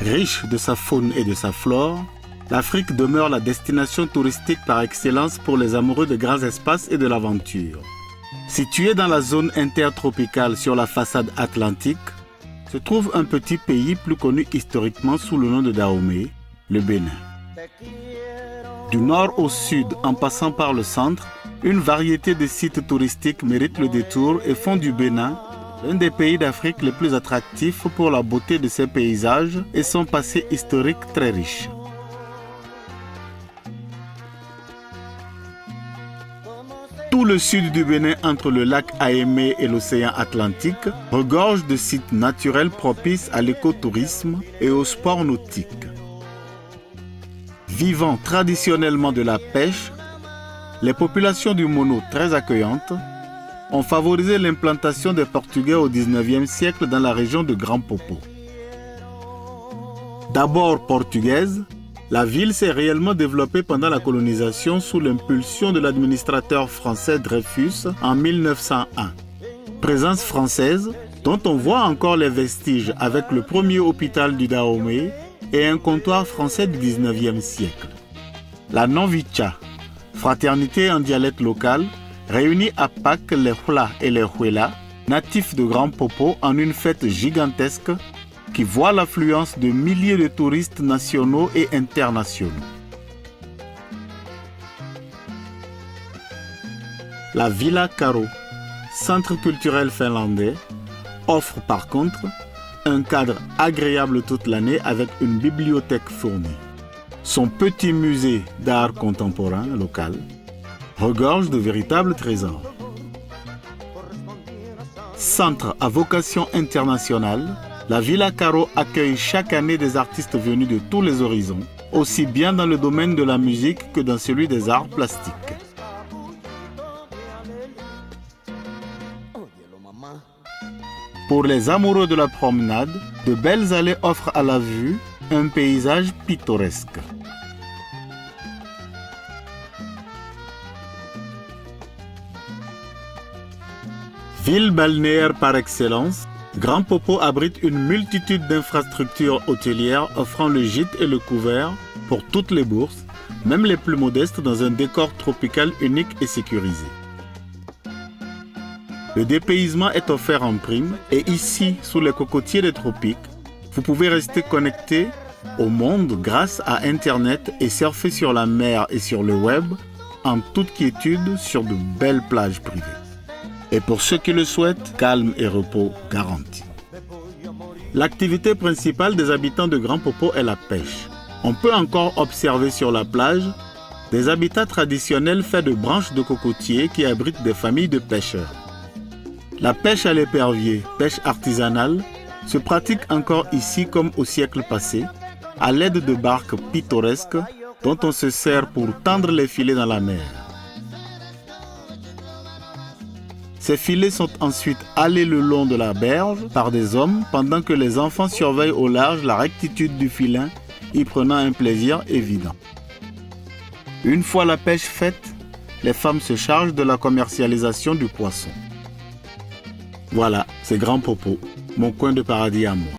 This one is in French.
Riche de sa faune et de sa flore, l'Afrique demeure la destination touristique par excellence pour les amoureux de grands espaces et de l'aventure. Situé dans la zone intertropicale sur la façade atlantique, se trouve un petit pays plus connu historiquement sous le nom de Dahomey, le Bénin. Du nord au sud, en passant par le centre, une variété de sites touristiques méritent le détour et font du Bénin l'un des pays d'Afrique les plus attractifs pour la beauté de ses paysages et son passé historique très riche. Tout le sud du Bénin, entre le lac Aémé et l'océan Atlantique, regorge de sites naturels propices à l'écotourisme et au sport nautique. Vivant traditionnellement de la pêche, les populations du Mono, très accueillantes, ont favorisé l'implantation des Portugais au XIXe siècle dans la région de Grand Popo. D'abord portugaise, la ville s'est réellement développée pendant la colonisation sous l'impulsion de l'administrateur français Dreyfus en 1901. Présence française dont on voit encore les vestiges avec le premier hôpital du Dahomey et un comptoir français du XIXe siècle. La Novicha, fraternité en dialecte local, réunit à Pâques les Hula et les Huela, natifs de Grand Popo, en une fête gigantesque qui voit l'affluence de milliers de touristes nationaux et internationaux. La Villa Karo, centre culturel finlandais, offre par contre un cadre agréable toute l'année avec une bibliothèque fournie. Son petit musée d'art contemporain local regorge de véritables trésors. Centre à vocation internationale, la Villa Karo accueille chaque année des artistes venus de tous les horizons, aussi bien dans le domaine de la musique que dans celui des arts plastiques. Pour les amoureux de la promenade, de belles allées offrent à la vue un paysage pittoresque. Ville balnéaire par excellence, Grand Popo abrite une multitude d'infrastructures hôtelières offrant le gîte et le couvert pour toutes les bourses, même les plus modestes, dans un décor tropical unique et sécurisé. Le dépaysement est offert en prime et ici, sous les cocotiers des tropiques, vous pouvez rester connecté au monde grâce à Internet et surfer sur la mer et sur le web en toute quiétude sur de belles plages privées. Et pour ceux qui le souhaitent, calme et repos garantis. L'activité principale des habitants de Grand Popo est la pêche. On peut encore observer sur la plage des habitats traditionnels faits de branches de cocotiers qui abritent des familles de pêcheurs. La pêche à l'épervier, pêche artisanale, se pratique encore ici comme au siècle passé, à l'aide de barques pittoresques dont on se sert pour tendre les filets dans la mer. Ces filets sont ensuite halés le long de la berge par des hommes pendant que les enfants surveillent au large la rectitude du filin, y prenant un plaisir évident. Une fois la pêche faite, les femmes se chargent de la commercialisation du poisson. Voilà, c'est Grand Popo, mon coin de paradis à moi.